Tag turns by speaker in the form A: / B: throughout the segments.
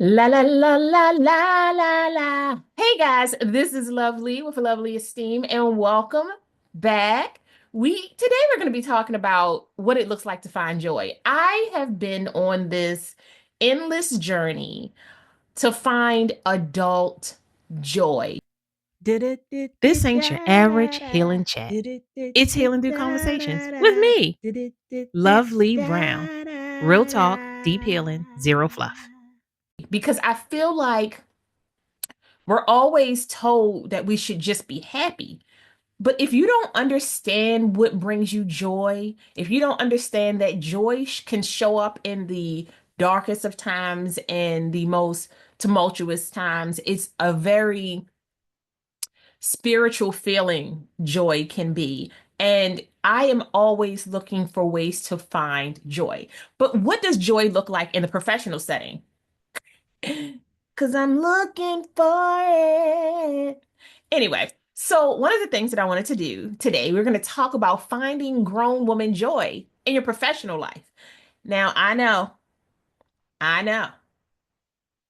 A: La la la la la la la. Hey guys, this is Lovely with Lovely Esteem, and welcome back. Today we're going to be talking about what it looks like to find joy. I have been on this endless journey to find adult joy. This ain't your average healing chat. It's healing through conversations with me, Lovely Brown. Real talk, deep healing, zero fluff. Because I feel like we're always told that we should just be happy. But if you don't understand what brings you joy, if you don't understand that joy can show up in the darkest of times and the most tumultuous times, it's a very spiritual feeling joy can be. And I am always looking for ways to find joy. But what does joy look like in the professional setting? Because I'm looking for it. Anyway, so one of the things that I wanted to do today, we're going to talk about finding grown woman joy in your professional life. Now, I know,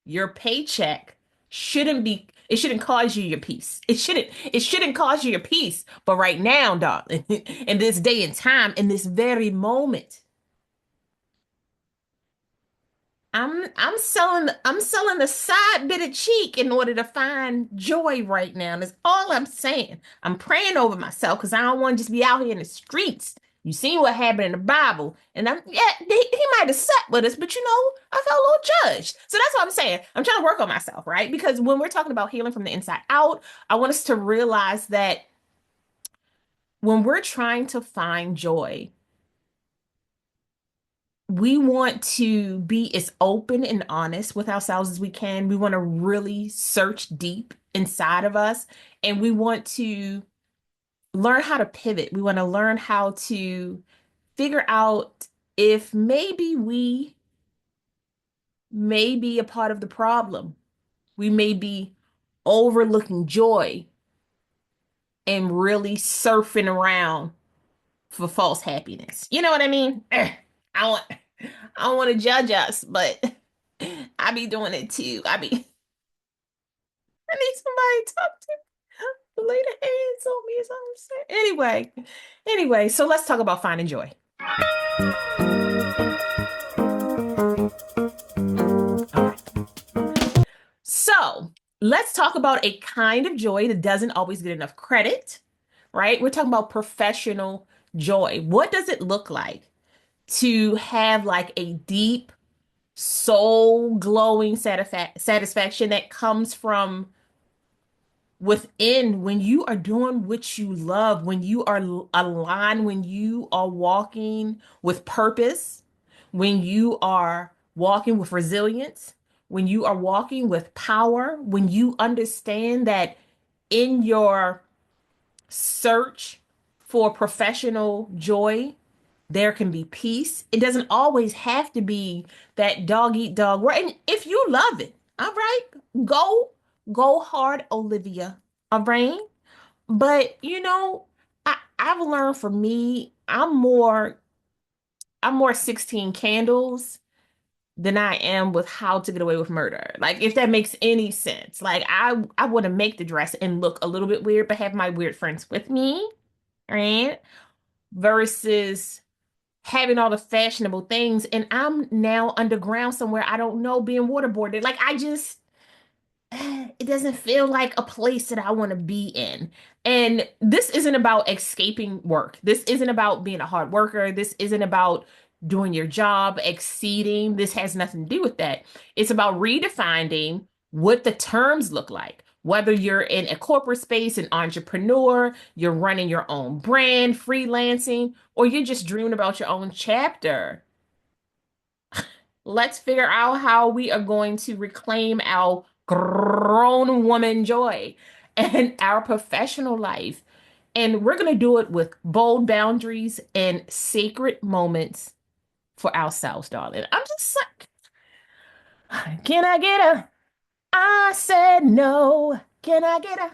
A: your paycheck it shouldn't cause you your peace. It shouldn't cause you your peace. But right now, darling, in this day and time, in this very moment, I'm selling the side bit of cheek in order to find joy right now. That's all I'm saying. I'm praying over myself because I don't want to just be out here in the streets. You seen what happened in the Bible, and he might have sat with us, but I felt a little judged. So that's what I'm saying. I'm trying to work on myself, right? Because when we're talking about healing from the inside out, I want us to realize that when we're trying to find joy, we want to be as open and honest with ourselves as we can. We want to really search deep inside of us, and we want to learn how to pivot. We want to learn how to figure out if maybe we may be a part of the problem. We may be overlooking joy and really surfing around for false happiness. You know what I mean? I want I don't want to judge us, but I be doing it too. I need somebody to talk to lay their hands on me, is all I'm saying. Anyway, so let's talk about finding joy. All right. So let's talk about a kind of joy that doesn't always get enough credit, right? We're talking about professional joy. What does it look like to have like a deep, soul glowing satisfaction that comes from within when you are doing what you love, when you are aligned, when you are walking with purpose, when you are walking with resilience, when you are walking with power, when you understand that in your search for professional joy, there can be peace. It doesn't always have to be that dog eat dog world. And if you love it, all right, go go hard, Olivia. All right. But I've learned for me, I'm more 16 candles than I am with how to get away with murder. Like if that makes any sense. Like I want to make the dress and look a little bit weird, but have my weird friends with me, right? Versus having all the fashionable things and I'm now underground somewhere I don't know being waterboarded. Like it doesn't feel like a place that I want to be in. And this isn't about escaping work. This isn't about being a hard worker. This isn't about doing your job, exceeding. This has nothing to do with that. It's about redefining what the terms look like. Whether you're in a corporate space, an entrepreneur, you're running your own brand, freelancing, or you're just dreaming about your own chapter. Let's figure out how we are going to reclaim our grown woman joy and our professional life. And we're going to do it with bold boundaries and sacred moments for ourselves, darling. I'm just like, can I get a? I said no. Can I get a?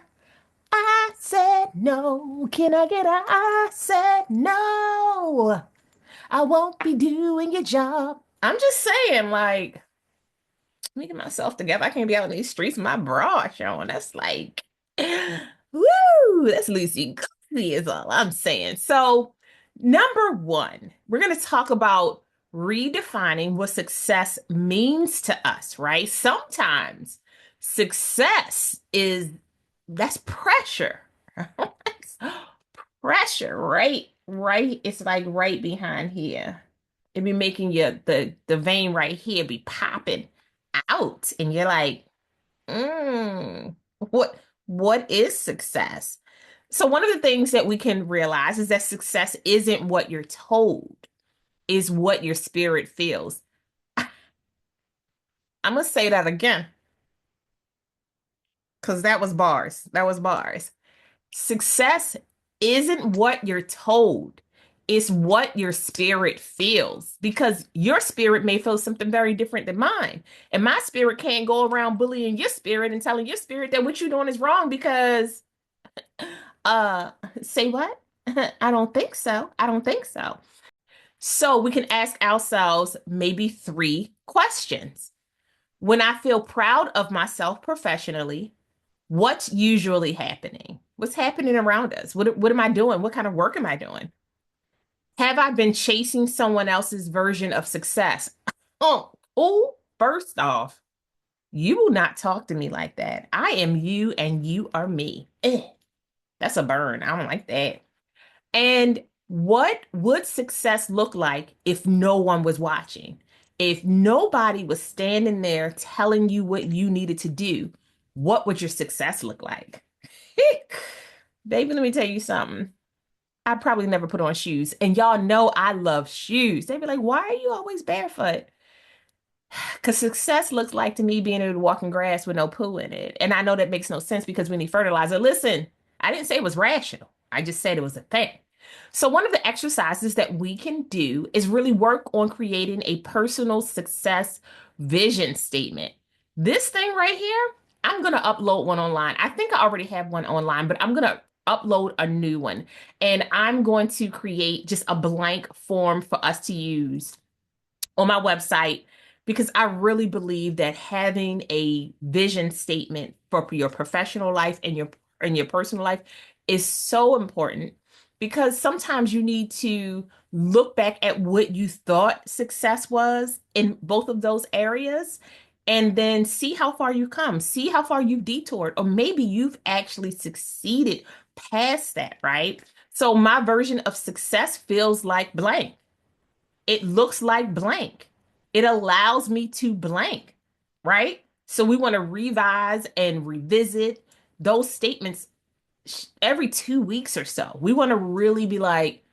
A: I said no. Can I get a? I said no. I won't be doing your job. I'm just saying, like, let me get myself together. I can't be out in these streets with my bra showing. That's like, woo, that's Lucy Goosey is all I'm saying. So, number one, we're going to talk about redefining what success means to us, right? Sometimes success is that's pressure. Pressure, right? Right. It's like right behind here. It be making the vein right here be popping out. And you're like, what what is success? So one of the things that we can realize is that success isn't what you're told, is what your spirit feels. I'm gonna say that again, because that was bars. That was bars. Success isn't what you're told. It's what your spirit feels because your spirit may feel something very different than mine. And my spirit can't go around bullying your spirit and telling your spirit that what you're doing is wrong because uh say what? I don't think so. I don't think so. So we can ask ourselves maybe three questions. When I feel proud of myself professionally, what's usually happening? What's happening around us? What am I doing? What kind of work am I doing? Have I been chasing someone else's version of success? First off, you will not talk to me like that. I am you and you are me. That's a burn. I don't like that. And what would success look like if no one was watching? If nobody was standing there telling you what you needed to do, what would your success look like? Baby, let me tell you something. I probably never put on shoes. And y'all know I love shoes. They'd be like, why are you always barefoot? Because success looks like to me being able to walk in grass with no poo in it. And I know that makes no sense because we need fertilizer. Listen, I didn't say it was rational. I just said it was a thing. So, one of the exercises that we can do is really work on creating a personal success vision statement. This thing right here, I'm going to upload one online. I think I already have one online, but I'm going to upload a new one. And I'm going to create just a blank form for us to use on my website because I really believe that having a vision statement for your professional life and your personal life is so important because sometimes you need to look back at what you thought success was in both of those areas and then see how far you've come, see how far you've detoured, or maybe you've actually succeeded past that, right? So my version of success feels like blank. It looks like blank. It allows me to blank, right? So we want to revise and revisit those statements every 2 weeks or so. We want to really be like,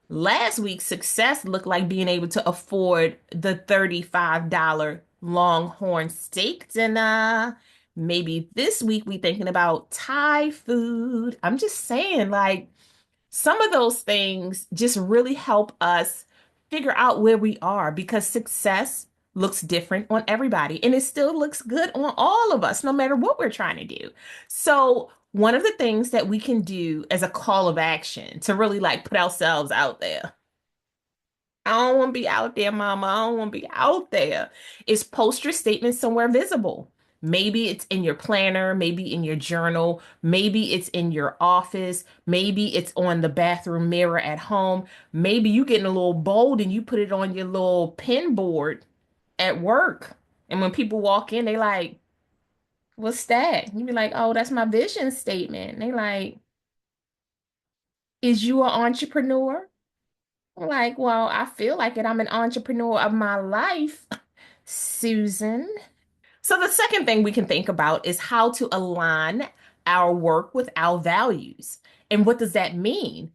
A: last week's success looked like being able to afford the $35 Longhorn steak dinner. Maybe this week we thinking about Thai food. I'm just saying, like, some of those things just really help us figure out where we are because success looks different on everybody and it still looks good on all of us, no matter what we're trying to do. So, one of the things that we can do as a call of action to really like put ourselves out there. I don't want to be out there, mama. I don't want to be out there. Is post your statement somewhere visible. Maybe it's in your planner, maybe in your journal, maybe it's in your office, maybe it's on the bathroom mirror at home. Maybe you getting a little bold and you put it on your little pin board at work. And when people walk in, they like, what's that? You be like, oh, that's my vision statement. And they like, is you an entrepreneur? I'm like, well, I feel like it. I'm an entrepreneur of my life, Susan. So the second thing we can think about is how to align our work with our values. And what does that mean?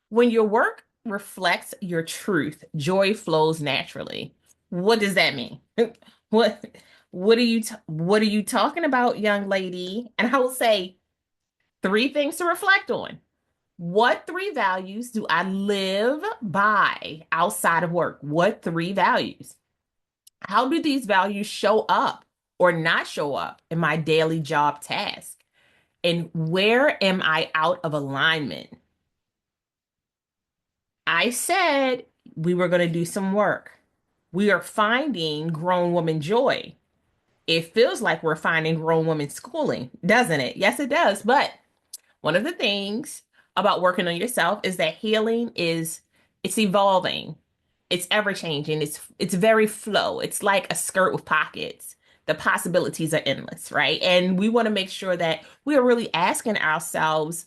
A: When your work reflects your truth, joy flows naturally. What does that mean? What what are you talking about, young lady? And I will say three things to reflect on. What three values do I live by outside of work? What three values? How do these values show up or not show up in my daily job task? And where am I out of alignment? I said we were going to do some work. We are finding grown woman joy. It feels like we're finding grown women schooling, doesn't it? Yes, it does. But one of the things about working on yourself is that healing is it's evolving. It's ever changing. It's very flow. It's like a skirt with pockets. The possibilities are endless, right? And we want to make sure that we are really asking ourselves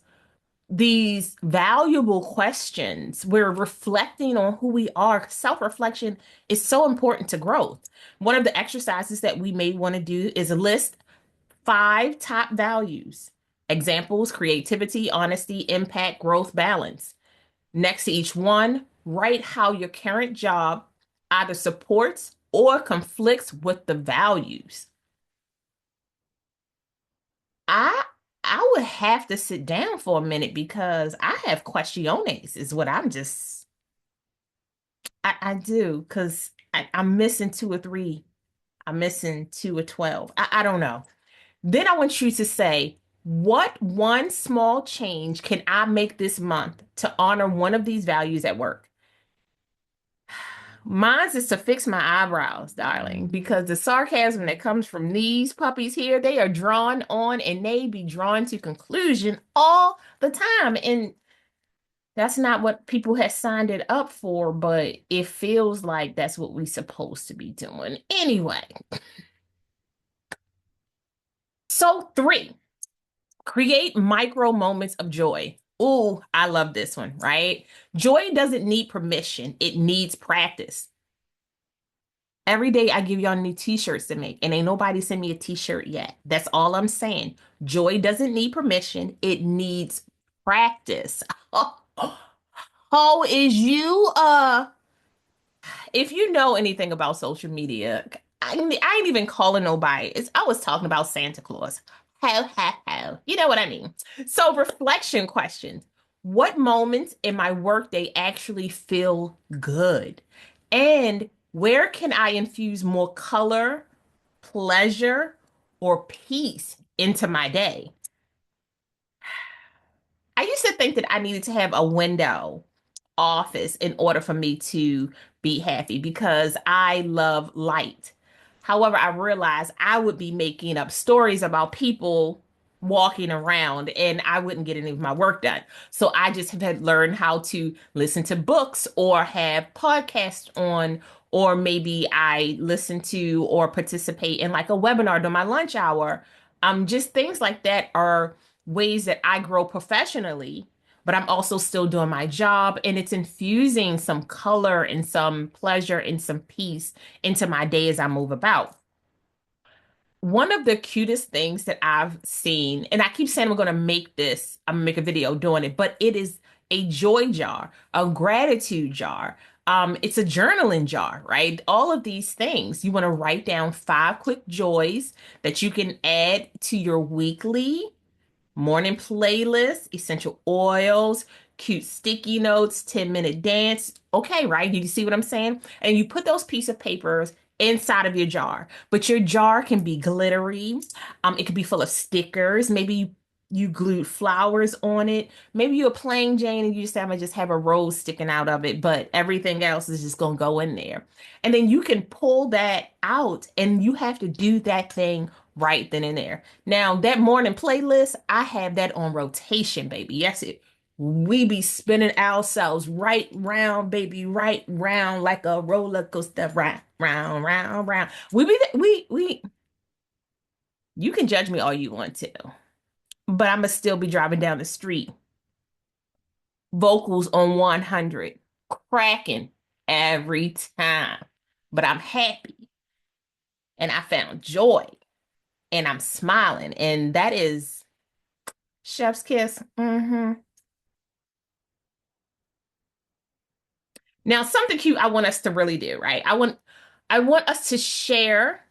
A: these valuable questions. We're reflecting on who we are. Self-reflection is so important to growth. One of the exercises that we may want to do is list 5 top values. Examples: creativity, honesty, impact, growth, balance. Next to each one, write how your current job either supports or conflicts with the values. I I would have to sit down for a minute because I have questiones, is what I do, because I'm missing 2 or 3. I'm missing 2 or 12. I don't know. Then I want you to say, what one small change can I make this month to honor one of these values at work? Mine's is to fix my eyebrows, darling, because the sarcasm that comes from these puppies here, they are drawn on and they be drawn to conclusion all the time. And that's not what people have signed it up for, but it feels like that's what we're supposed to be doing. Anyway, so 3, create micro moments of joy. Ooh, I love this one, right? Joy doesn't need permission, it needs practice. Every day I give y'all new t-shirts to make, and ain't nobody sent me a t-shirt yet. That's all I'm saying. Joy doesn't need permission, it needs practice. Oh, is you if you know anything about social media, I ain't even calling nobody. I was talking about Santa Claus. Ho, ho, ho. You know what I mean? So, reflection questions. What moments in my workday actually feel good? And where can I infuse more color, pleasure, or peace into my day? I used to think that I needed to have a window office in order for me to be happy because I love light. However, I realized I would be making up stories about people walking around and I wouldn't get any of my work done. So I just have had learned how to listen to books or have podcasts on, or maybe I listen to or participate in like a webinar during my lunch hour. Just things like that are ways that I grow professionally, but I'm also still doing my job, and it's infusing some color and some pleasure and some peace into my day as I move about. One of the cutest things that I've seen, and I keep saying I'm gonna make a video doing it, but it is a joy jar, a gratitude jar. It's a journaling jar, right? All of these things. You want to write down 5 quick joys that you can add to your weekly morning playlist, essential oils, cute sticky notes, 10-minute dance. Okay, right? You see what I'm saying? And you put those piece of papers inside of your jar. But your jar can be glittery. It could be full of stickers. Maybe you glued flowers on it. Maybe you're a plain Jane and you just have a rose sticking out of it, but everything else is just gonna go in there. And then you can pull that out and you have to do that thing right then and there. Now, that morning playlist, I have that on rotation, baby. Yes, we be spinning ourselves right round, baby, right round like a roller coaster, round, round, round, round. You can judge me all you want to, but I'm gonna still be driving down the street, vocals on 100, cracking every time. But I'm happy and I found joy and I'm smiling, and that is chef's kiss. Now, something cute I want us to really do, right? I want us to share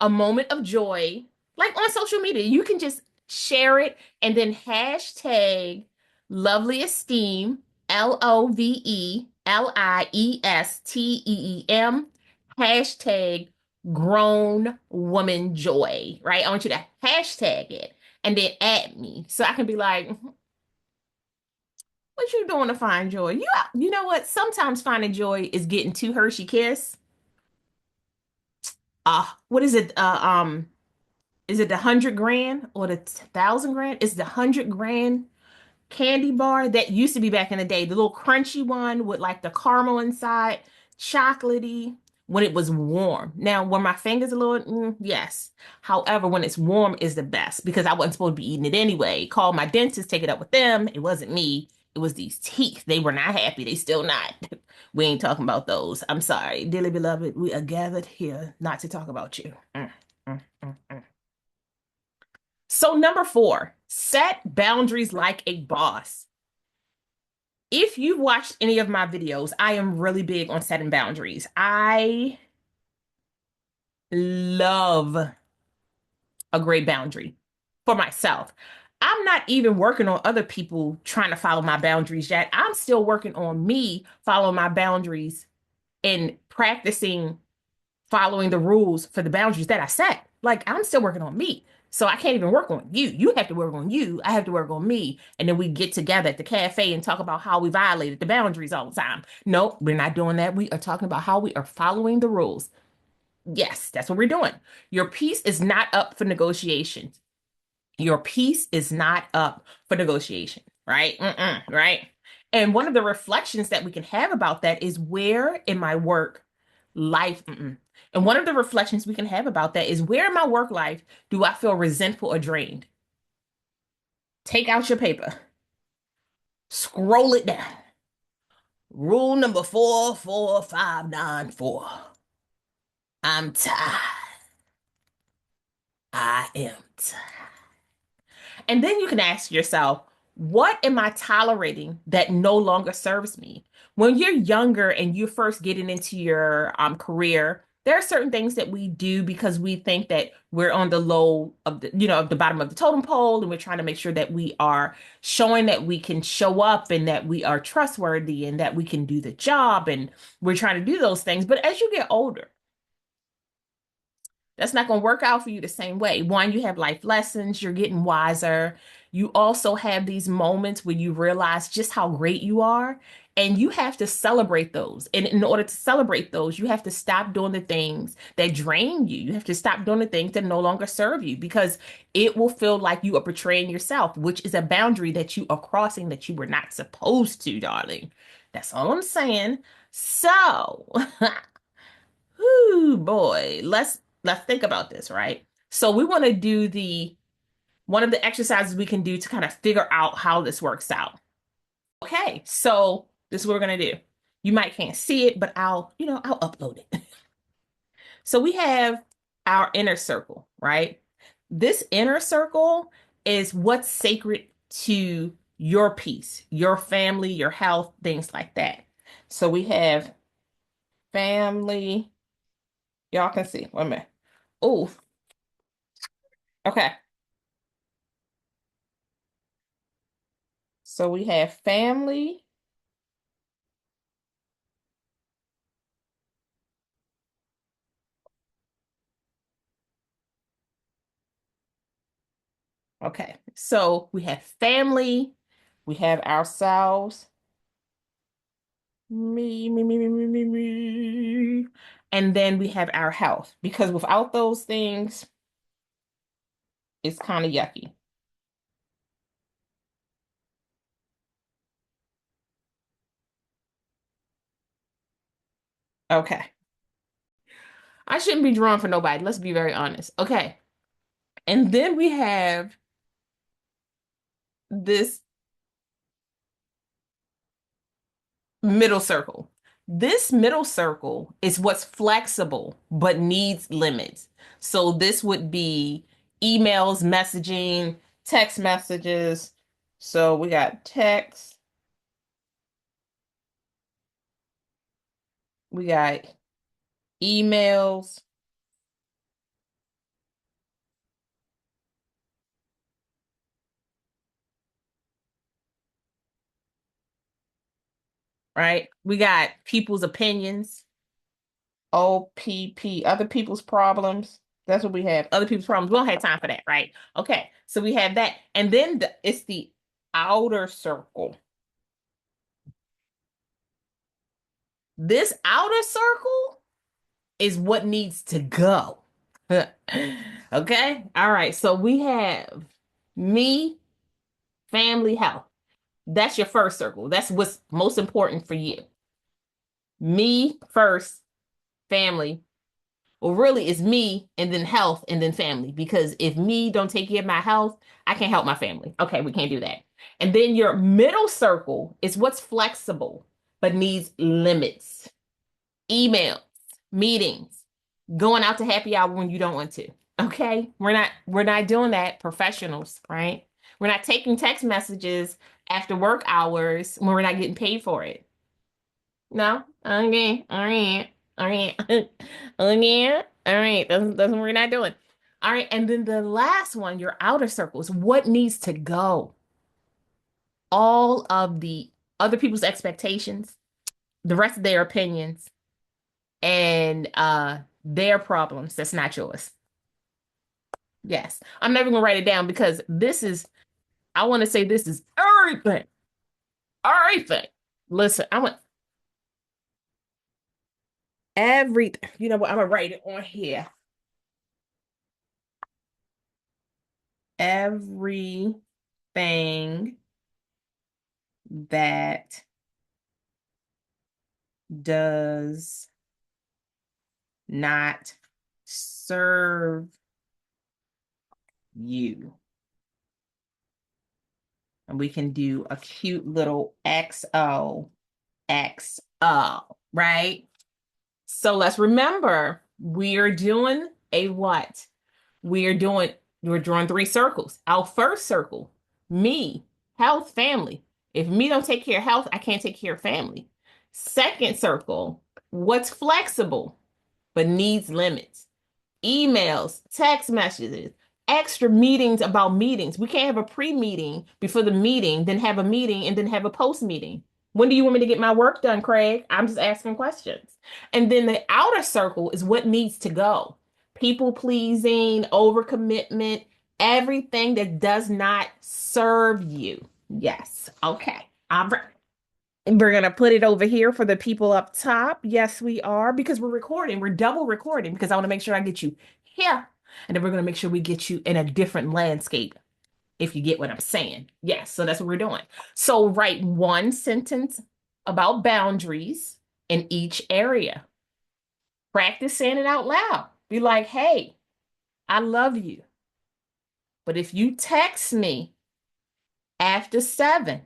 A: a moment of joy, like on social media. You can just share it and then hashtag lovely esteem, LOVELIESTEEM, hashtag grown woman joy, right? I want you to hashtag it and then add me so I can be like, what you doing to find joy? You know what? Sometimes finding joy is getting too Hershey Kiss. what is it? Is it the 100 grand or the 1,000 grand? It's the 100 grand candy bar that used to be back in the day, the little crunchy one with like the caramel inside, chocolatey, when it was warm. Now, when my fingers a little, yes. However, when it's warm is the best because I wasn't supposed to be eating it anyway. Called my dentist, take it up with them. It wasn't me. It was these teeth. They were not happy. They still not. We ain't talking about those. I'm sorry. Dearly beloved, we are gathered here not to talk about you. Mm. So, number four, set boundaries like a boss. If you've watched any of my videos, I am really big on setting boundaries. I love a great boundary for myself. I'm not even working on other people trying to follow my boundaries yet. I'm still working on me following my boundaries and practicing following the rules for the boundaries that I set. Like I'm still working on me. So I can't even work on you. You have to work on you. I have to work on me. And then we get together at the cafe and talk about how we violated the boundaries all the time. No, we're not doing that. We are talking about how we are following the rules. Yes, that's what we're doing. Your peace is not up for negotiation. Your peace is not up for negotiation, right? Right? And one of the reflections that we can have about that is where in my work life, and one of the reflections we can have about that is where in my work life do I feel resentful or drained? Take out your paper, scroll it down. Rule number 44594. I'm tired. I am tired. And then you can ask yourself, what am I tolerating that no longer serves me? When you're younger and you're first getting into your career, there are certain things that we do because we think that we're on the low of of the bottom of the totem pole, and we're trying to make sure that we are showing that we can show up and that we are trustworthy and that we can do the job. And we're trying to do those things. But as you get older, that's not going to work out for you the same way. One, you have life lessons, you're getting wiser. You also have these moments where you realize just how great you are, and you have to celebrate those. And in order to celebrate those, you have to stop doing the things that drain you. You have to stop doing the things that no longer serve you because it will feel like you are betraying yourself, which is a boundary that you are crossing that you were not supposed to, darling. That's all I'm saying. So, whoo, boy, let's think about this, right? So we want to do the one of the exercises we can do to kind of figure out how this works out. Okay, so this is what we're gonna do. You might can't see it, but I'll upload it. So we have our inner circle, right? This inner circle is what's sacred to your peace, your family, your health, things like that. So we have family. Y'all can see. Wait a minute. Oh, okay. So we have family. Okay. So we have family. We have ourselves. Me. And then we have our health. Because without those things, it's kind of yucky. Okay. I shouldn't be drawing for nobody. Let's be very honest. Okay. And then we have this middle circle. This middle circle is what's flexible but needs limits. So this would be emails, messaging, text messages. So we got text, we got emails, right? We got people's opinions, OPP, other people's problems. That's what we have. Other people's problems. We don't have time for that, right? Okay. So we have that. And then it's the outer circle. This outer circle is what needs to go. Okay? All right. So we have me, family, health. That's your first circle. That's what's most important for you. Me first, family. Well, really, it's me and then health and then family. Because if me don't take care of my health, I can't help my family. Okay, we can't do that. And then your middle circle is what's flexible but needs limits. Emails, meetings, going out to happy hour when you don't want to. Okay? We're not doing that, professionals, right? We're not taking text messages after work hours when we're not getting paid for it. No? Okay. All right. All right. Okay. All right. That's what we're not doing. All right. And then the last one, your outer circles, what needs to go? All of the other people's expectations, the rest of their opinions, and their problems. That's not yours. Yes. I'm never gonna write it down because I want to say this is everything. Everything. Listen, I want everything. You know what? I'm gonna write it on here. Everything that does not serve you. And we can do a cute little XO, XO, right? So let's remember, we're doing a what? We're doing, we're drawing three circles. Our first circle, me, health, family. If me don't take care of health, I can't take care of family. Second circle, what's flexible but needs limits? Emails, text messages, extra meetings about meetings. We can't have a pre-meeting before the meeting, then have a meeting, and then have a post-meeting. When do you want me to get my work done, Craig? I'm just asking questions. And then the outer circle is what needs to go. People pleasing, overcommitment, everything that does not serve you. Yes. Okay. All right. We're going to put it over here for the people up top. Yes, we are, because we're recording. We're double recording because I want to make sure I get you here. And then we're going to make sure we get you in a different landscape, if you get what I'm saying. Yes, so that's what we're doing. So write one sentence about boundaries in each area. Practice saying it out loud. Be like, hey, I love you. But if you text me after 7,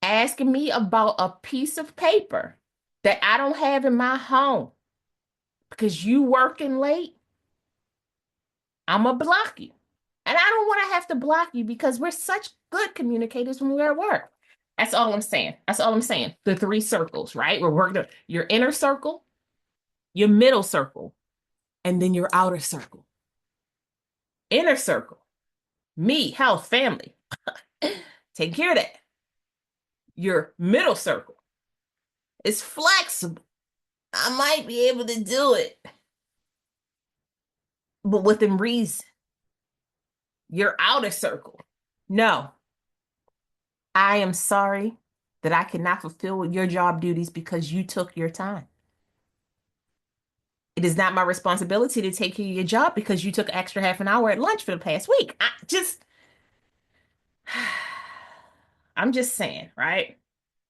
A: asking me about a piece of paper that I don't have in my home because you working late, I'm gonna block you. And I don't want to have to block you because we're such good communicators when we're at work. That's all I'm saying. That's all I'm saying. The three circles, right? We're working your inner circle, your middle circle, and then your outer circle. Inner circle, me, health, family. Take care of that. Your middle circle is flexible. I might be able to do it, but within reason. Your outer circle. No, I am sorry that I cannot fulfill your job duties because you took your time. It is not my responsibility to take care of your job because you took an extra half an hour at lunch for the past week. I'm just saying, right?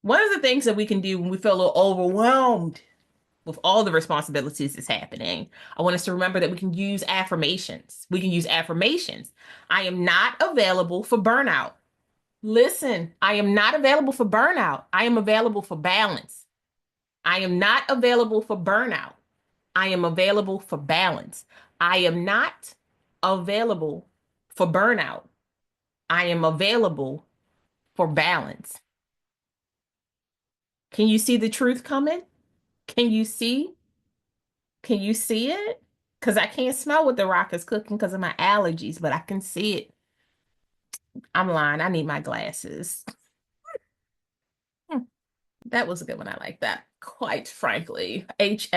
A: One of the things that we can do when we feel a little overwhelmed with all the responsibilities that's happening, I want us to remember that we can use affirmations. We can use affirmations. I am not available for burnout. Listen, I am not available for burnout. I am available for balance. I am not available for burnout. I am available for balance. I am not available for burnout. I am available for balance. Can you see the truth coming? Can you see? Can you see it? Because I can't smell what the rock is cooking because of my allergies, but I can see it. I'm lying. I need my glasses. That was a good one. I like that. Quite frankly. H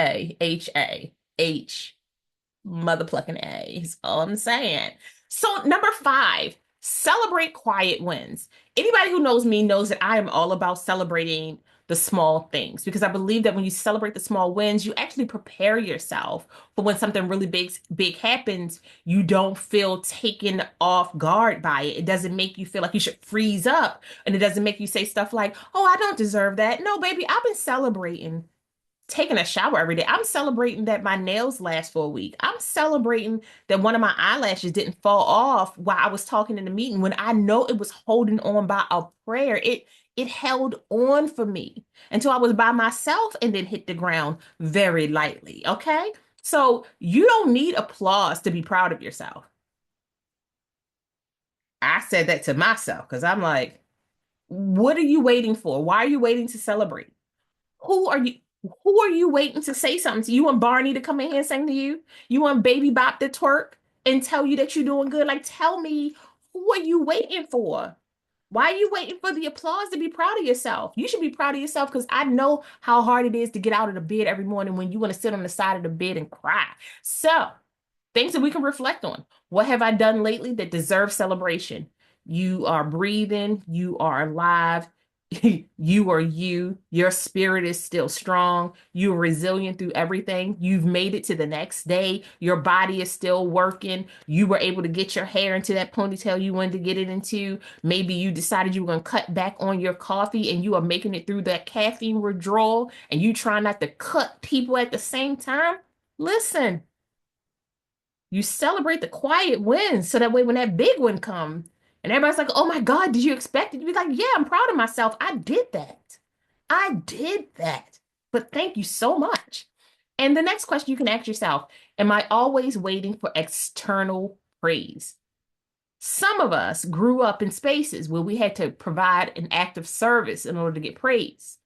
A: mother plucking A is all I'm saying. So number 5, celebrate quiet wins. Anybody who knows me knows that I am all about celebrating the small things because I believe that when you celebrate the small wins, you actually prepare yourself for when something really big happens. You don't feel taken off guard by it. It doesn't make you feel like you should freeze up, and it doesn't make you say stuff like, "Oh, I don't deserve that." No, baby, I've been celebrating taking a shower every day. I'm celebrating that my nails last for a week. I'm celebrating that one of my eyelashes didn't fall off while I was talking in the meeting when I know it was holding on by a prayer. It held on for me until I was by myself and then hit the ground very lightly. Okay? So you don't need applause to be proud of yourself. I said that to myself because I'm like, what are you waiting for? Why are you waiting to celebrate? Who are you? Who are you waiting to say something to? You want Barney to come in here and sing to you? You want Baby Bop to twerk and tell you that you're doing good? Like, tell me, who are you waiting for? Why are you waiting for the applause to be proud of yourself? You should be proud of yourself because I know how hard it is to get out of the bed every morning when you want to sit on the side of the bed and cry. So, things that we can reflect on. What have I done lately that deserves celebration? You are breathing, you are alive, you are you, your spirit is still strong, you're resilient through everything. You've made it to the next day, your body is still working. You were able to get your hair into that ponytail you wanted to get it into. Maybe you decided you were going to cut back on your coffee and you are making it through that caffeine withdrawal and you try not to cut people at the same time. Listen, you celebrate the quiet wins so that way when that big one comes and everybody's like, oh my God, did you expect it? You'd be like, yeah, I'm proud of myself. I did that. I did that. But thank you so much. And the next question you can ask yourself, am I always waiting for external praise? Some of us grew up in spaces where we had to provide an act of service in order to get praise.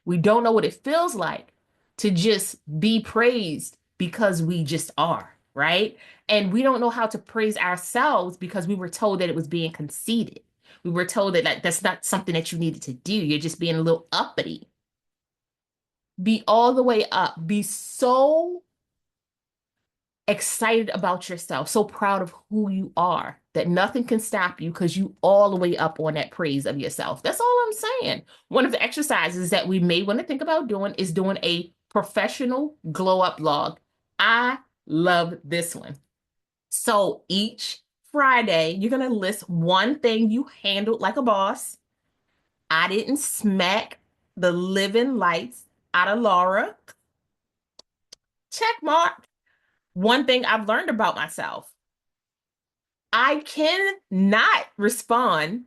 A: We don't know what it feels like to just be praised because we just are, right? And we don't know how to praise ourselves because we were told that it was being conceited. We were told that that's not something that you needed to do. You're just being a little uppity. Be all the way up. Be so excited about yourself, so proud of who you are that nothing can stop you because you all the way up on that praise of yourself. That's all I'm saying. One of the exercises that we may want to think about doing is doing a professional glow up log. I love this one. So each Friday, you're going to list one thing you handled like a boss. I didn't smack the living lights out of Laura. Check mark. One thing I've learned about myself. I cannot respond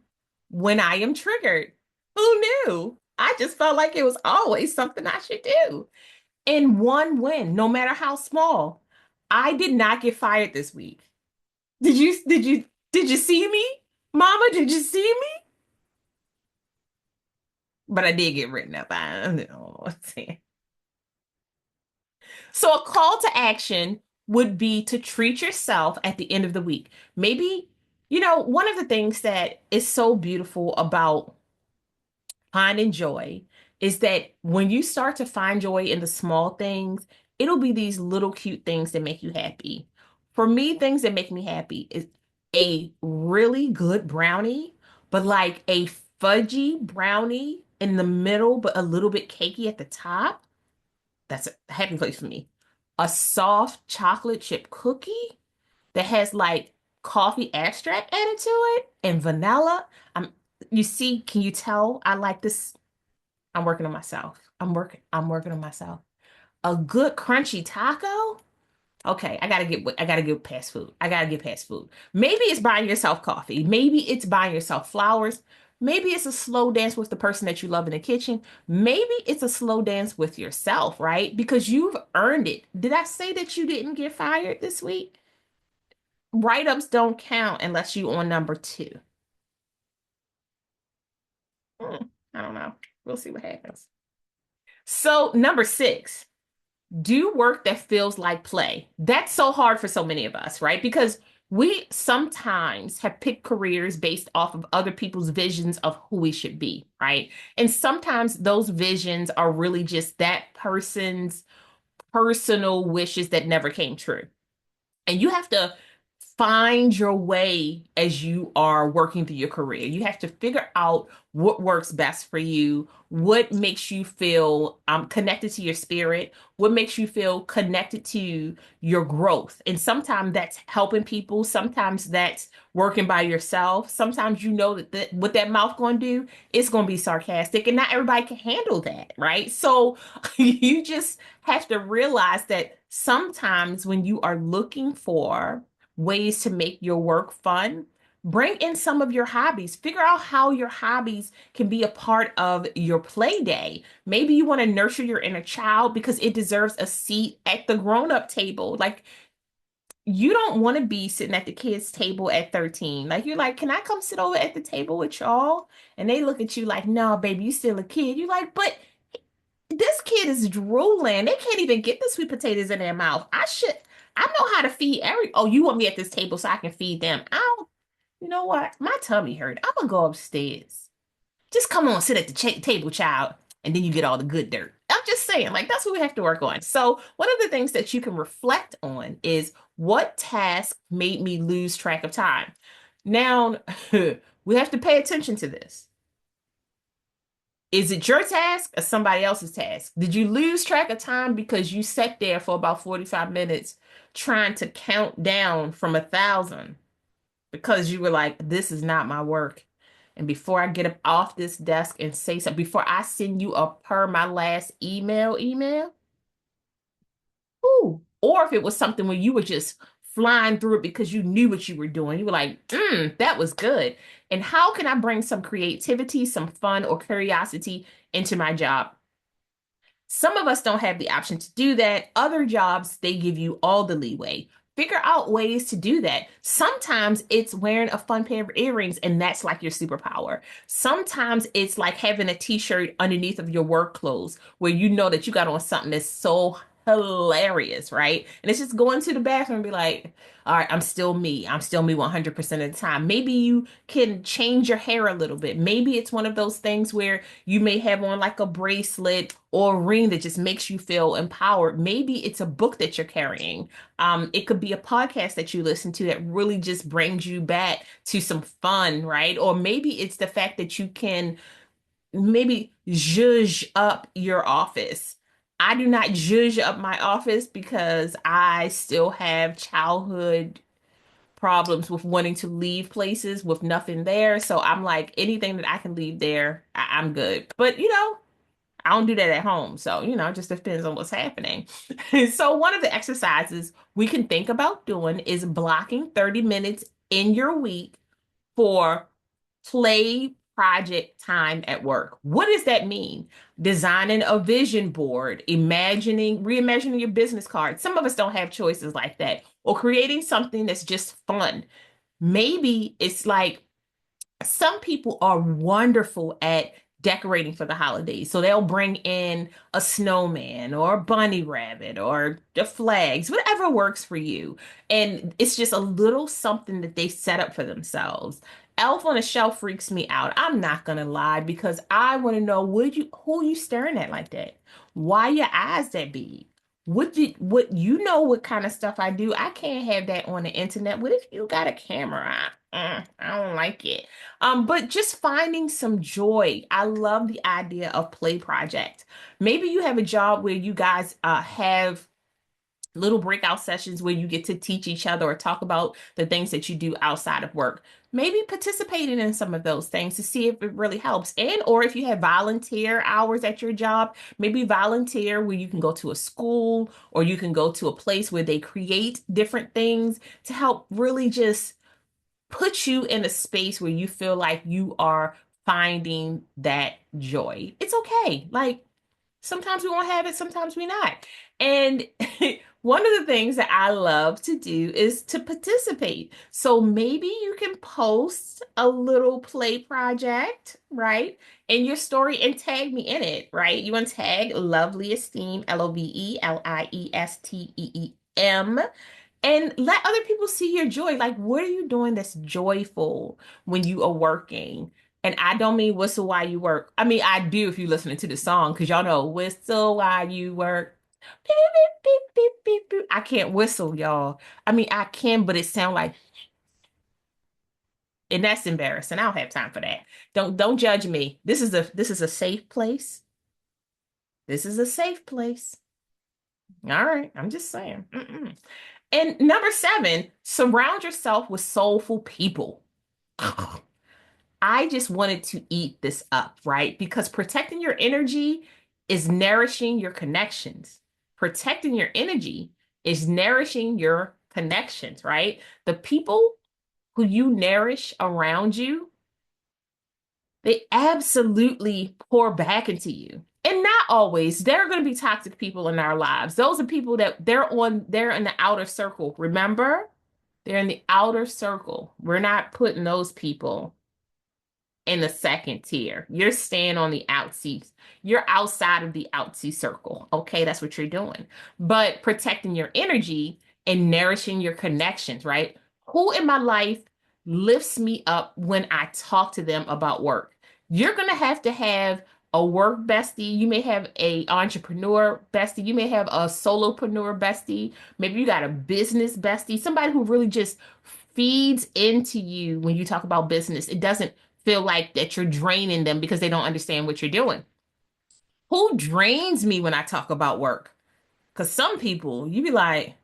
A: when I am triggered. Who knew? I just felt like it was always something I should do. And one win, no matter how small. I did not get fired this week. Did you see me? Mama, did you see me? But I did get written up. I don't know what I'm saying. So a call to action would be to treat yourself at the end of the week. Maybe, one of the things that is so beautiful about finding joy is that when you start to find joy in the small things, it'll be these little cute things that make you happy. For me, things that make me happy is a really good brownie, but like a fudgy brownie in the middle, but a little bit cakey at the top. That's a happy place for me. A soft chocolate chip cookie that has like coffee extract added to it and vanilla. You see, can you tell I like this? I'm working on myself. I'm working on myself. A good crunchy taco. Okay, I gotta get past food. I gotta get past food. Maybe it's buying yourself coffee. Maybe it's buying yourself flowers. Maybe it's a slow dance with the person that you love in the kitchen. Maybe it's a slow dance with yourself, right? Because you've earned it. Did I say that you didn't get fired this week? Write-ups don't count unless you on number two. I don't know. We'll see what happens. So, number six, do work that feels like play. That's so hard for so many of us, right? Because we sometimes have picked careers based off of other people's visions of who we should be, right? And sometimes those visions are really just that person's personal wishes that never came true. And you have to find your way as you are working through your career. You have to figure out what works best for you, what makes you feel connected to your spirit, what makes you feel connected to your growth. And sometimes that's helping people, sometimes that's working by yourself. Sometimes you know that what that mouth going to do, it's going to be sarcastic, and not everybody can handle that, right? So you just have to realize that sometimes when you are looking for ways to make your work fun, bring in some of your hobbies. Figure out how your hobbies can be a part of your play day. Maybe you want to nurture your inner child because it deserves a seat at the grown-up table. Like, you don't want to be sitting at the kids' table at 13. Like, you're like, can I come sit over at the table with y'all? And they look at you like, no, baby, you still a kid. You're like, but this kid is drooling. They can't even get the sweet potatoes in their mouth. I know how to feed oh, you want me at this table so I can feed them. I don't, you know what? My tummy hurt. I'm gonna go upstairs. Just come on, sit at the table, child, and then you get all the good dirt. I'm just saying, like, that's what we have to work on. So, one of the things that you can reflect on is what task made me lose track of time. Now, we have to pay attention to this. Is it your task or somebody else's task? Did you lose track of time because you sat there for about 45 minutes trying to count down from 1,000 because you were like, this is not my work. And before I get up off this desk and say something, before I send you a per my last email, ooh, or if it was something where you were just flying through it because you knew what you were doing. You were like, that was good. And how can I bring some creativity, some fun, or curiosity into my job? Some of us don't have the option to do that. Other jobs, they give you all the leeway. Figure out ways to do that. Sometimes it's wearing a fun pair of earrings, and that's like your superpower. Sometimes it's like having a t-shirt underneath of your work clothes where you know that you got on something that's so hilarious, right? And it's just going to the bathroom and be like, all right, I'm still me. I'm still me 100% of the time. Maybe you can change your hair a little bit. Maybe it's one of those things where you may have on like a bracelet or a ring that just makes you feel empowered. Maybe it's a book that you're carrying. It could be a podcast that you listen to that really just brings you back to some fun, right? Or maybe it's the fact that you can maybe zhuzh up your office. I do not zhuzh up my office because I still have childhood problems with wanting to leave places with nothing there. So I'm like, anything that I can leave there, I'm good. But I don't do that at home. So, it just depends on what's happening. So, one of the exercises we can think about doing is blocking 30 minutes in your week for play project time at work. What does that mean? Designing a vision board, reimagining your business card. Some of us don't have choices like that. Or creating something that's just fun. Maybe it's like some people are wonderful at decorating for the holidays. So they'll bring in a snowman or a bunny rabbit or the flags, whatever works for you. And it's just a little something that they set up for themselves. Elf on a Shelf freaks me out. I'm not gonna lie because I want to know who you staring at like that? Why your eyes that big? What you know what kind of stuff I do? I can't have that on the internet. What if you got a camera? I don't like it. But just finding some joy. I love the idea of play project. Maybe you have a job where you guys have little breakout sessions where you get to teach each other or talk about the things that you do outside of work. Maybe participating in some of those things to see if it really helps. And or if you have volunteer hours at your job, maybe volunteer where you can go to a school or you can go to a place where they create different things to help really just put you in a space where you feel like you are finding that joy. It's okay. Like, sometimes we won't have it, sometimes we not. And one of the things that I love to do is to participate. So maybe you can post a little play project, right? In your story and tag me in it, right? You want to tag Lovely Esteem, Loveliesteem, and let other people see your joy. Like, what are you doing that's joyful when you are working? And I don't mean whistle while you work. I mean, I do if you're listening to the song, because y'all know whistle while you work. Beep, beep, beep, beep, beep, beep. I can't whistle, y'all. I mean, I can, but it sounds like, and that's embarrassing. I don't have time for that. Don't judge me. This is a safe place. This is a safe place. All right, I'm just saying. Mm-mm. And number seven, surround yourself with soulful people. I just wanted to eat this up, right? Because protecting your energy is nourishing your connections. Protecting your energy is nourishing your connections, right? The people who you nourish around you, they absolutely pour back into you. And not always. There are going to be toxic people in our lives. Those are people that they're in the outer circle. Remember? They're in the outer circle. We're not putting those people in the second tier. You're staying on the outsies. You're outside of the outside circle. Okay, that's what you're doing. But protecting your energy and nourishing your connections, right? Who in my life lifts me up when I talk to them about work? You're going to have a work bestie. You may have a entrepreneur bestie. You may have a solopreneur bestie. Maybe you got a business bestie, somebody who really just feeds into you when you talk about business. It doesn't feel like that you're draining them because they don't understand what you're doing. Who drains me when I talk about work? Because some people, you be like,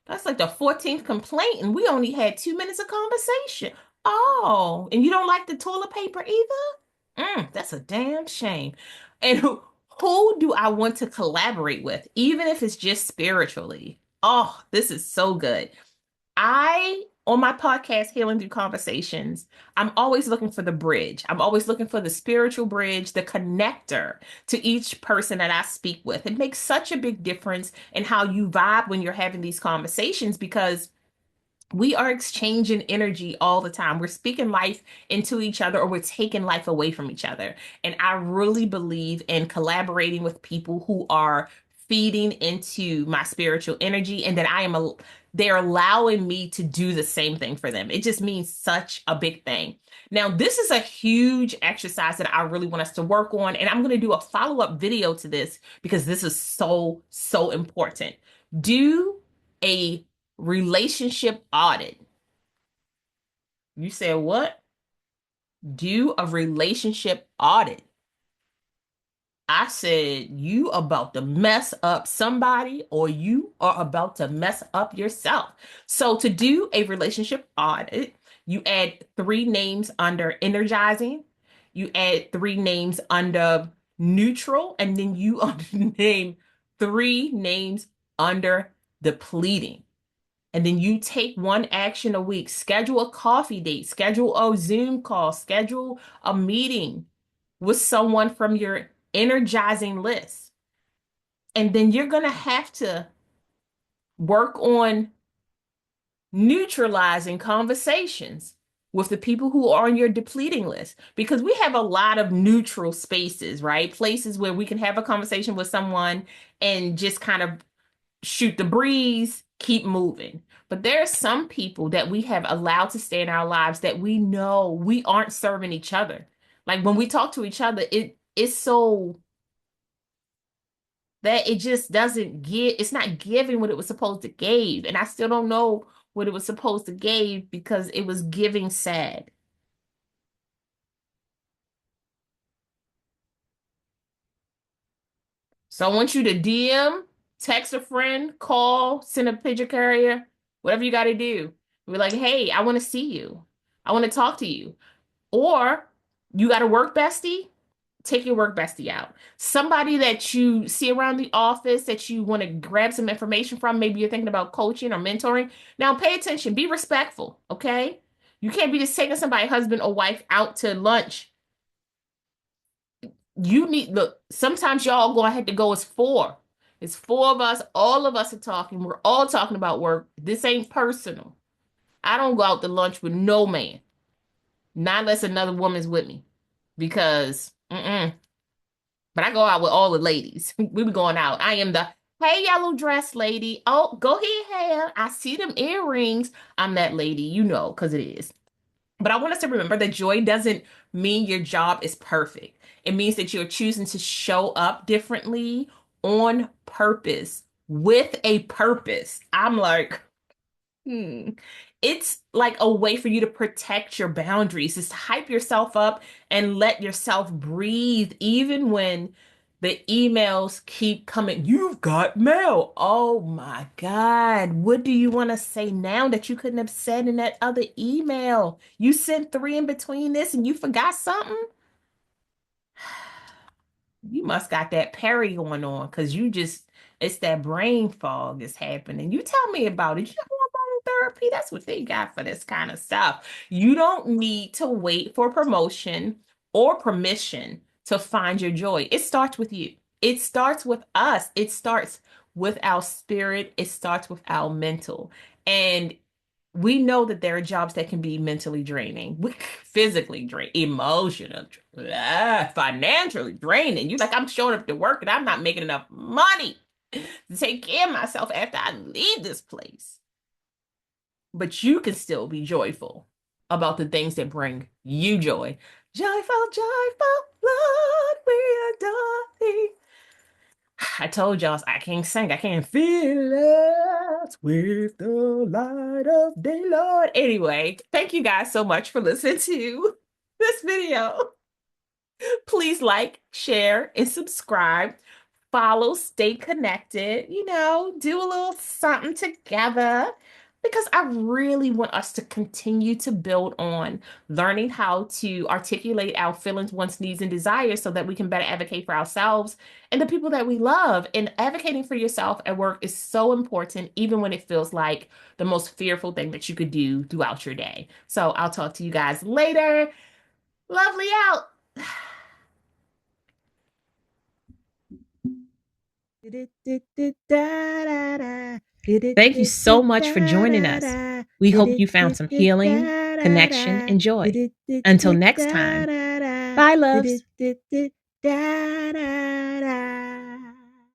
A: that's like the 14th complaint, and we only had 2 minutes of conversation. Oh, and you don't like the toilet paper either? That's a damn shame. And who do I want to collaborate with, even if it's just spiritually? Oh, this is so good. On my podcast, Healing Through Conversations, I'm always looking for the bridge. I'm always looking for the spiritual bridge, the connector to each person that I speak with. It makes such a big difference in how you vibe when you're having these conversations because we are exchanging energy all the time. We're speaking life into each other or we're taking life away from each other. And I really believe in collaborating with people who are feeding into my spiritual energy and that they're allowing me to do the same thing for them. It just means such a big thing. Now, this is a huge exercise that I really want us to work on. And I'm going to do a follow-up video to this because this is so, so important. Do a relationship audit. You said what? Do a relationship audit. I said you about to mess up somebody or you are about to mess up yourself. So to do a relationship audit, you add three names under energizing, you add three names under neutral, and then you name three names under depleting. And then you take one action a week, schedule a coffee date, schedule a Zoom call, schedule a meeting with someone from your energizing list. And then you're going to have to work on neutralizing conversations with the people who are on your depleting list because we have a lot of neutral spaces, right? Places where we can have a conversation with someone and just kind of shoot the breeze, keep moving. But there are some people that we have allowed to stay in our lives that we know we aren't serving each other. Like when we talk to each other, it's so that it just doesn't give, it's not giving what it was supposed to give. And I still don't know what it was supposed to give because it was giving sad. So I want you to DM, text a friend, call, send a picture carrier, whatever you got to do. Be like, hey, I want to see you. I want to talk to you. Or you got a work bestie, take your work bestie out. Somebody that you see around the office that you want to grab some information from. Maybe you're thinking about coaching or mentoring. Now pay attention, be respectful, okay? You can't be just taking somebody, husband or wife, out to lunch. You need, look, sometimes y'all gonna have to go as four. It's four of us, all of us are talking. We're all talking about work. This ain't personal. I don't go out to lunch with no man, not unless another woman's with me. Because, but I go out with all the ladies. We be going out. I am the, hey, yellow dress lady. Oh, go ahead. I see them earrings. I'm that lady, you know, because it is. But I want us to remember that joy doesn't mean your job is perfect. It means that you're choosing to show up differently on purpose with a purpose. I'm like, It's like a way for you to protect your boundaries, is to hype yourself up and let yourself breathe, even when the emails keep coming. You've got mail. Oh my God. What do you want to say now that you couldn't have said in that other email? You sent three in between this and you forgot something? You must got that Perry going on because it's that brain fog is happening. You tell me about it. You have hormone therapy. That's what they got for this kind of stuff. You don't need to wait for promotion or permission to find your joy. It starts with you. It starts with us. It starts with our spirit. It starts with our mental. And we know that there are jobs that can be mentally draining, physically draining, emotional, financially draining. You like, I'm showing up to work and I'm not making enough money to take care of myself after I leave this place. But you can still be joyful about the things that bring you joy. Joyful, joyful, Lord, we adore thee. I told y'all I can't sing. I can't feel it with the light of day, Lord. Anyway, thank you guys so much for listening to this video. Please like, share, and subscribe. Follow, stay connected, do a little something together because I really want us to continue to build on learning how to articulate our feelings, wants, needs, and desires so that we can better advocate for ourselves and the people that we love. And advocating for yourself at work is so important, even when it feels like the most fearful thing that you could do throughout your day. So I'll talk to you guys later. Lovely out. Thank you so much for joining us. We hope you found some healing, connection, and joy. Until next time, bye, loves.